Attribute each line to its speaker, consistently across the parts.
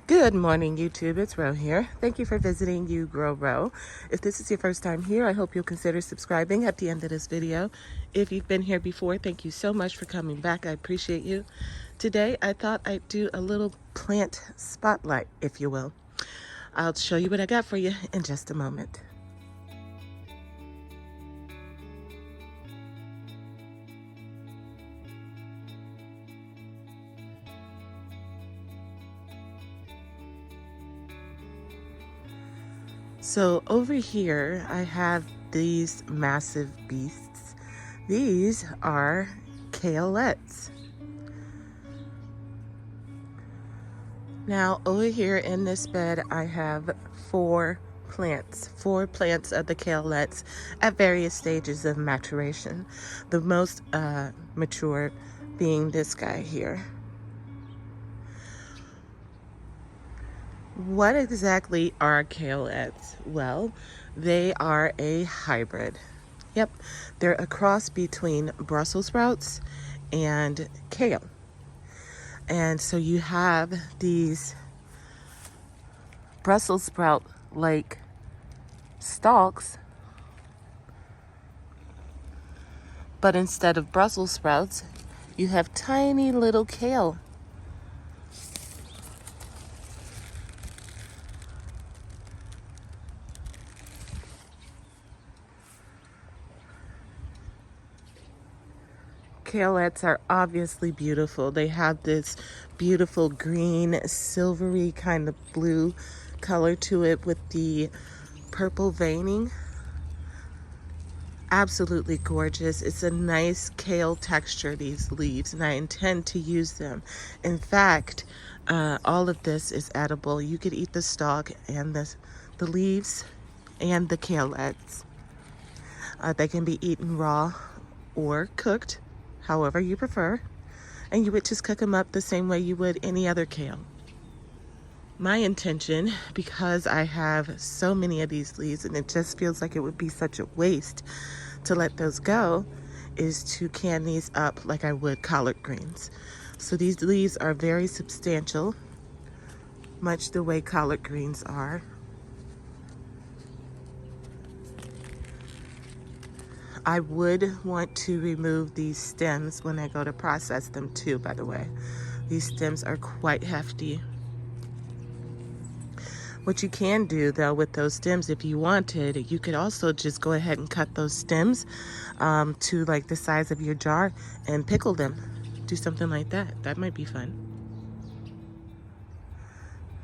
Speaker 1: Good morning, YouTube. It's Ro here. Thank you for visiting You Grow Ro. If this is your first time here, I hope you'll consider subscribing at the end of this video. If you've been here before, thank you so much for coming back. I appreciate you. Today, I thought I'd do a little plant spotlight, if you will. I'll show you what I got for you in just a moment. So over here, I have these massive beasts. These are kalettes. Now over here in this bed, I have four plants of the kalettes at various stages of maturation. The most mature being this guy here. What exactly are kalettes? Well, they are a hybrid. Yep, they're a cross between Brussels sprouts and kale. And so you have these Brussels sprout-like stalks, but instead of Brussels sprouts, you have tiny little kale. Kalettes are obviously beautiful. They have this beautiful green, silvery kind of blue color to it with the purple veining. Absolutely gorgeous. It's a nice kale texture, these leaves, and I intend to use them. In fact, all of this is edible. You could eat the stalk and the leaves and the kalettes. They can be eaten raw or cooked, however you prefer, and you would just cook them up the same way you would any other kale. My intention, because I have so many of these leaves and it just feels like it would be such a waste to let those go, is to can these up like I would collard greens. So these leaves are very substantial, much the way collard greens are. I would want to remove these stems when I go to process them too, by the way. These stems are quite hefty. What you can do though with those stems, if you wanted, you could also just go ahead and cut those stems to like the size of your jar and pickle them. Do something like that. That might be fun.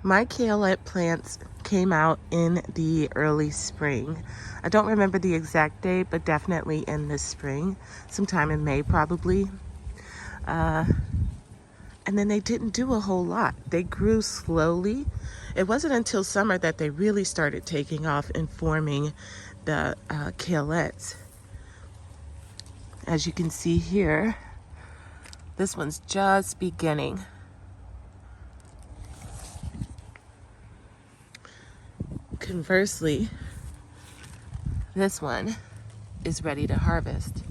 Speaker 1: My kalette plants came out in the early spring. I don't remember the exact date, but definitely in the spring, sometime in May probably. And then they didn't do a whole lot. They grew slowly. It wasn't until summer that they really started taking off and forming the kalettes. As you can see here, this one's just beginning. Conversely, this one is ready to harvest.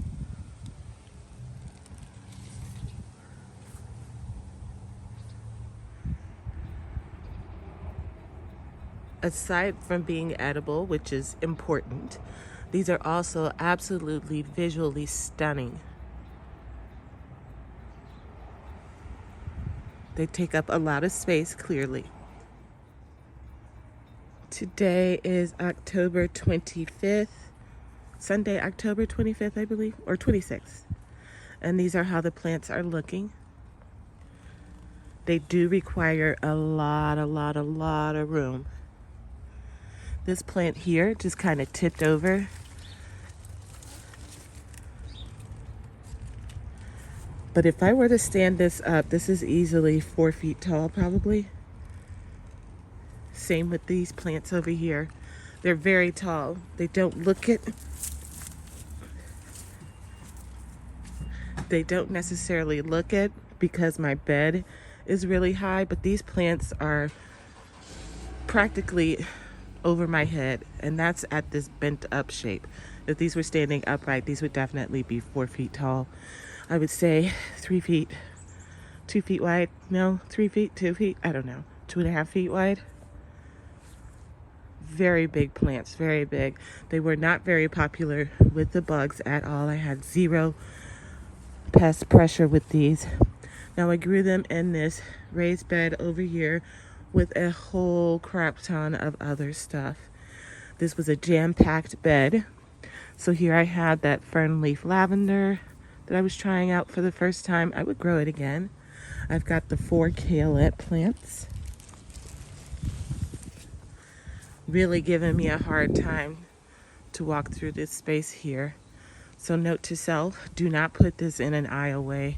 Speaker 1: Aside from being edible, which is important, these are also absolutely visually stunning. They take up a lot of space, clearly. Today is October 25th, Sunday, October 25th, I believe, or 26th. And these are how the plants are looking. They do require a lot of room. This plant here just kind of tipped over. But if I were to stand this up, this is easily 4 feet tall, probably. Same with these plants over here. They're very tall. They don't look it. They don't necessarily look it because my bed is really high, but these plants are practically over my head, and that's at this bent up shape. If these were standing upright, these would definitely be 4 feet tall. I would say 3 feet, 2 feet wide. No, 3 feet, 2 feet. I don't know. 2.5 feet wide. Very big plants, very big. They were not very popular with the bugs at all. I had zero pest pressure with these. Now I grew them in this raised bed over here with a whole crap ton of other stuff. This was a jam-packed bed. So here I had that Fernleaf lavender that I was trying out for the first time. I would grow it again. I've got the 4 kalette plants. Really giving me a hard time to walk through this space here. So note to self, do not put this in an aisleway.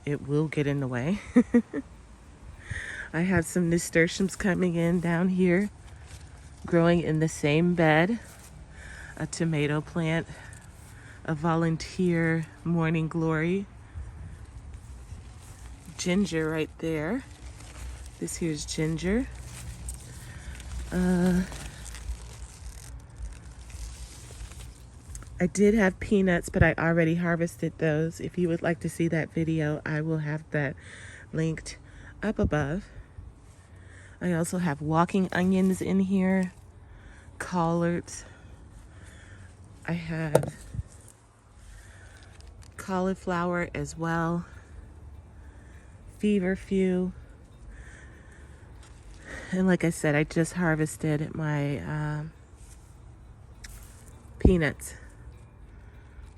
Speaker 1: It will get in the way. I have some Nasturtiums coming in down here, growing in the same bed. A tomato plant, a volunteer morning glory, ginger right there. This here's ginger. I did have peanuts, but I already harvested those. If you would like to see that video, I will have that linked up above. I also have walking onions in here, collards. I have cauliflower as well, feverfew. And like I said, I just harvested my peanuts.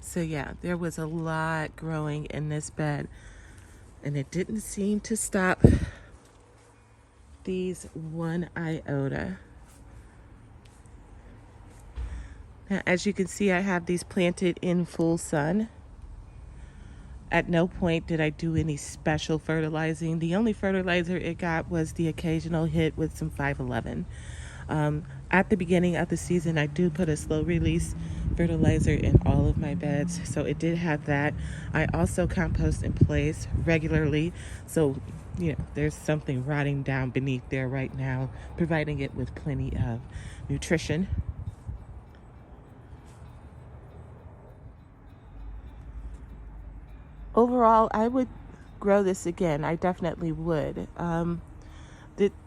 Speaker 1: So yeah, there was a lot growing in this bed, and it didn't seem to stop these one iota. Now, as you can see, I have these planted in full sun. At no point did I do any special fertilizing. The only fertilizer it got was the occasional hit with some 511. At the beginning of the season, I do put a slow release fertilizer in all of my beds, so it did have that. I also compost in place regularly, so you know there's something rotting down beneath there right now, providing it with plenty of nutrition. Overall, I would grow this again. I definitely would.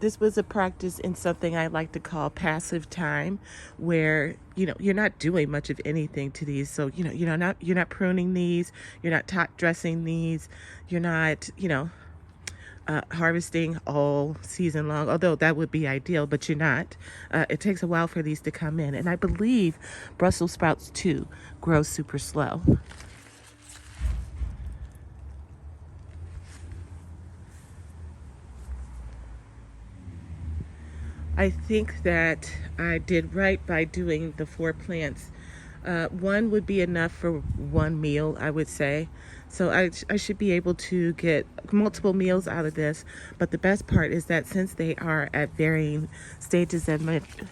Speaker 1: This was a practice in something I like to call passive time, where you're not doing much of anything to these. So you're not pruning these, you're not top dressing these, you're not harvesting all season long. Although that would be ideal, but you're not. It takes a while for these to come in, and I believe Brussels sprouts too grow super slow. I think that I did right by doing the 4 plants. One would be enough for one meal, I would say. So I should be able to get multiple meals out of this. But the best part is that since they are at varying stages of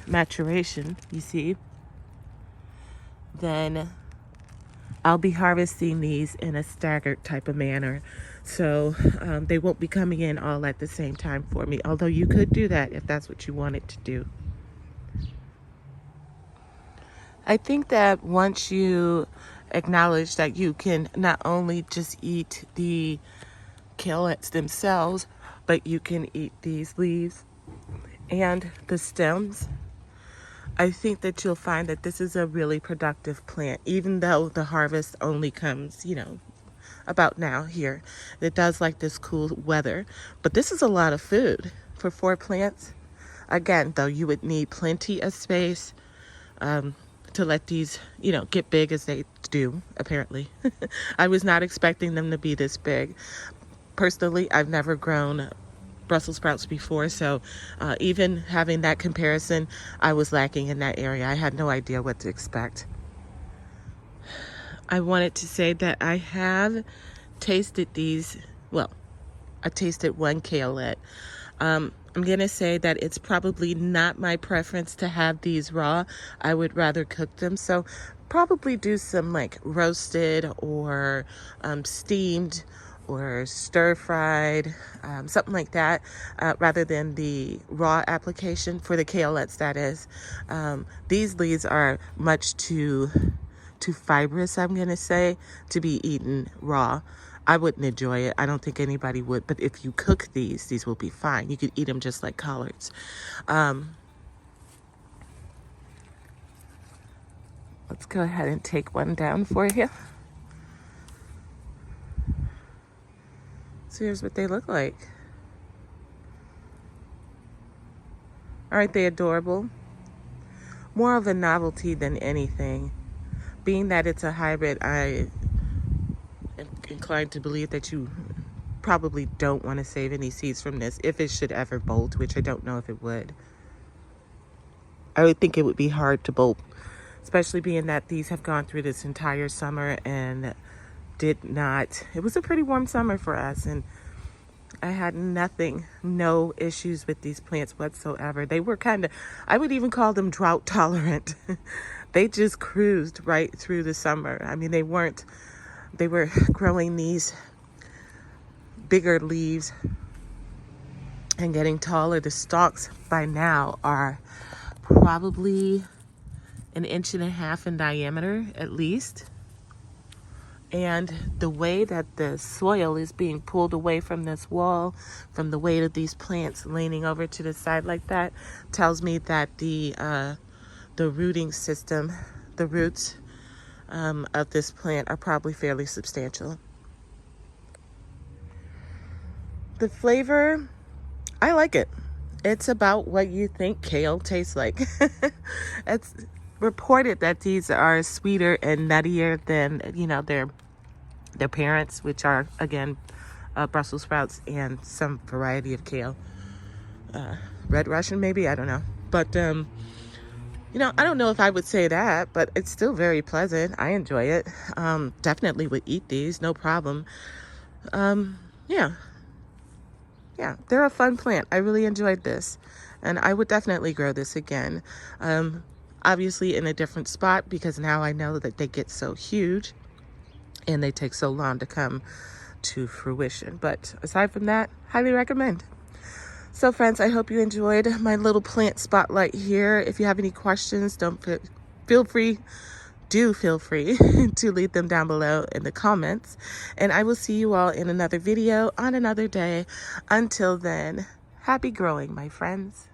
Speaker 1: maturation, you see, then I'll be harvesting these in a staggered type of manner. So they won't be coming in all at the same time for me, although you could do that if that's what you wanted to do. I think that once you acknowledge that you can not only just eat the kalettes themselves, but you can eat these leaves and the stems, I think that you'll find that this is a really productive plant, even though the harvest only comes, about now here. It does like this cool weather, but this is a lot of food for 4 plants. Again, though, you would need plenty of space to let these, get big as they do, apparently. I was not expecting them to be this big. Personally, I've never grown Brussels sprouts before, so even having that comparison, I was lacking in that area. I had no idea what to expect. I wanted to say that I have tasted these. Well, I tasted one kaleette. I'm going to say that it's probably not my preference to have these raw. I would rather cook them. So probably do some like roasted or steamed or stir-fried, something like that, rather than the raw application for the kalettes, that is. These leaves are much too fibrous, I'm going to say, to be eaten raw. I wouldn't enjoy it. I don't think anybody would. But if you cook these will be fine. You could eat them just like collards. Let's go ahead and take one down for you. So here's what they look like. Aren't they adorable? More of a novelty than anything. Being that it's a hybrid, I am inclined to believe that you probably don't want to save any seeds from this if it should ever bolt, which I don't know if it would. I would think it would be hard to bolt, especially being that these have gone through this entire summer and did not. It was a pretty warm summer for us, and I had no issues with these plants whatsoever. They were kind of, I would even call them drought tolerant. They just cruised right through the summer. I mean, they were growing these bigger leaves and getting taller. The stalks by now are probably 1.5 inches in diameter at least. And the way that the soil is being pulled away from this wall, from the weight of these plants leaning over to the side like that, tells me that the rooting system, the roots of this plant are probably fairly substantial. The flavor, I like it. It's about what you think kale tastes like. It's reported that these are sweeter and nuttier than, you know, their parents, which are, again, Brussels sprouts and some variety of kale. Red Russian, maybe? I don't know. But, you know, I don't know if I would say that, but it's still very pleasant. I enjoy it. Definitely would eat these, no problem. Yeah, they're a fun plant. I really enjoyed this, and I would definitely grow this again. Obviously in a different spot, because now I know that they get so huge and they take so long to come to fruition. But aside from that, highly recommend. So friends, I hope you enjoyed my little plant spotlight here. If you have any questions, feel free to leave them down below in the comments. And I will see you all in another video on another day. Until then, happy growing, my friends.